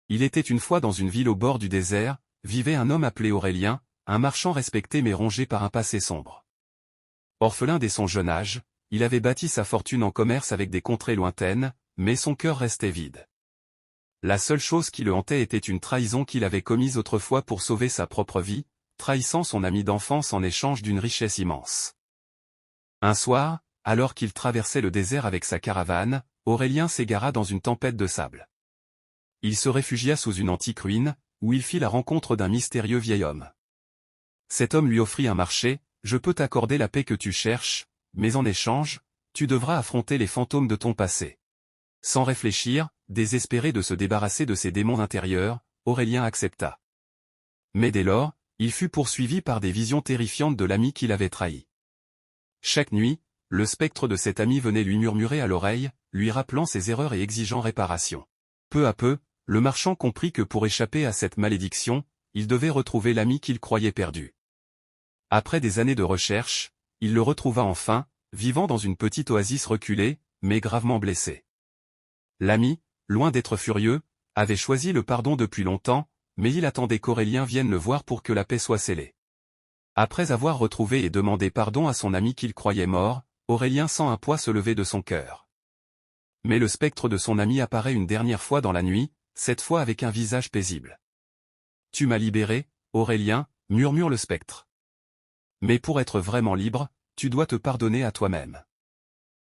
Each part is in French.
Il était une fois dans une ville au bord du désert, vivait un homme appelé Aurélien, un marchand respecté mais rongé par un passé sombre. Orphelin dès son jeune âge, il avait bâti sa fortune en commerce avec des contrées lointaines, mais son cœur restait vide. La seule chose qui le hantait était une trahison qu'il avait commise autrefois pour sauver sa propre vie, trahissant son ami d'enfance en échange d'une richesse immense. Un soir, alors qu'il traversait le désert avec sa caravane, Aurélien s'égara dans une tempête de sable. Il se réfugia sous une antique ruine, où il fit la rencontre d'un mystérieux vieil homme. Cet homme lui offrit un marché, « Je peux t'accorder la paix que tu cherches, mais en échange, tu devras affronter les fantômes de ton passé. » Sans réfléchir, désespéré de se débarrasser de ses démons intérieurs, Aurélien accepta. Mais dès lors, il fut poursuivi par des visions terrifiantes de l'ami qui l'avait trahi. Chaque nuit, le spectre de cet ami venait lui murmurer à l'oreille, lui rappelant ses erreurs et exigeant réparation. Peu à peu, le marchand comprit que pour échapper à cette malédiction, il devait retrouver l'ami qu'il croyait perdu. Après des années de recherche, il le retrouva enfin, vivant dans une petite oasis reculée, mais gravement blessé. L'ami, loin d'être furieux, avait choisi le pardon depuis longtemps, mais il attendait qu'Aurélien vienne le voir pour que la paix soit scellée. Après avoir retrouvé et demandé pardon à son ami qu'il croyait mort, Aurélien sent un poids se lever de son cœur. Mais le spectre de son ami apparaît une dernière fois dans la nuit, cette fois avec un visage paisible. « Tu m'as libéré, Aurélien » murmure le spectre. « Mais pour être vraiment libre, tu dois te pardonner à toi-même. »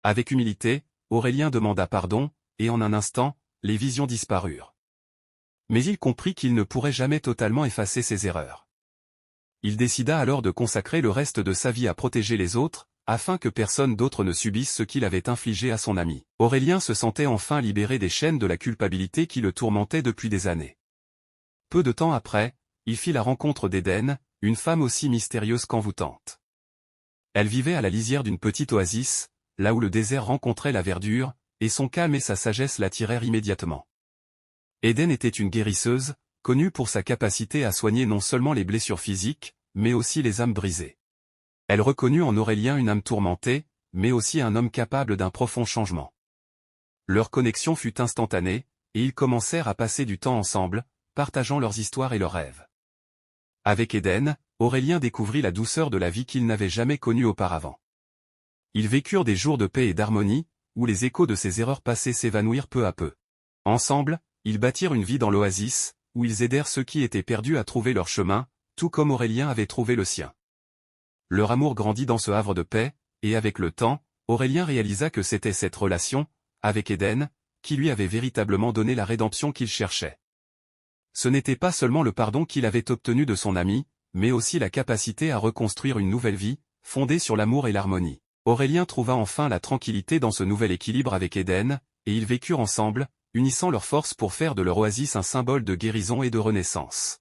Avec humilité, Aurélien demanda pardon, et en un instant, les visions disparurent. Mais il comprit qu'il ne pourrait jamais totalement effacer ses erreurs. Il décida alors de consacrer le reste de sa vie à protéger les autres, afin que personne d'autre ne subisse ce qu'il avait infligé à son ami. Aurélien se sentait enfin libéré des chaînes de la culpabilité qui le tourmentaient depuis des années. Peu de temps après, il fit la rencontre d'Éden, une femme aussi mystérieuse qu'envoûtante. Elle vivait à la lisière d'une petite oasis, là où le désert rencontrait la verdure, et son calme et sa sagesse l'attirèrent immédiatement. Éden était une guérisseuse, connue pour sa capacité à soigner non seulement les blessures physiques, mais aussi les âmes brisées. Elle reconnut en Aurélien une âme tourmentée, mais aussi un homme capable d'un profond changement. Leur connexion fut instantanée, et ils commencèrent à passer du temps ensemble, partageant leurs histoires et leurs rêves. Avec Éden, Aurélien découvrit la douceur de la vie qu'il n'avait jamais connue auparavant. Ils vécurent des jours de paix et d'harmonie, où les échos de ses erreurs passées s'évanouirent peu à peu. Ensemble, ils bâtirent une vie dans l'oasis, où ils aidèrent ceux qui étaient perdus à trouver leur chemin, tout comme Aurélien avait trouvé le sien. Leur amour grandit dans ce havre de paix, et avec le temps, Aurélien réalisa que c'était cette relation, avec Éden, qui lui avait véritablement donné la rédemption qu'il cherchait. Ce n'était pas seulement le pardon qu'il avait obtenu de son ami, mais aussi la capacité à reconstruire une nouvelle vie, fondée sur l'amour et l'harmonie. Aurélien trouva enfin la tranquillité dans ce nouvel équilibre avec Éden, et ils vécurent ensemble, unissant leurs forces pour faire de leur oasis un symbole de guérison et de renaissance.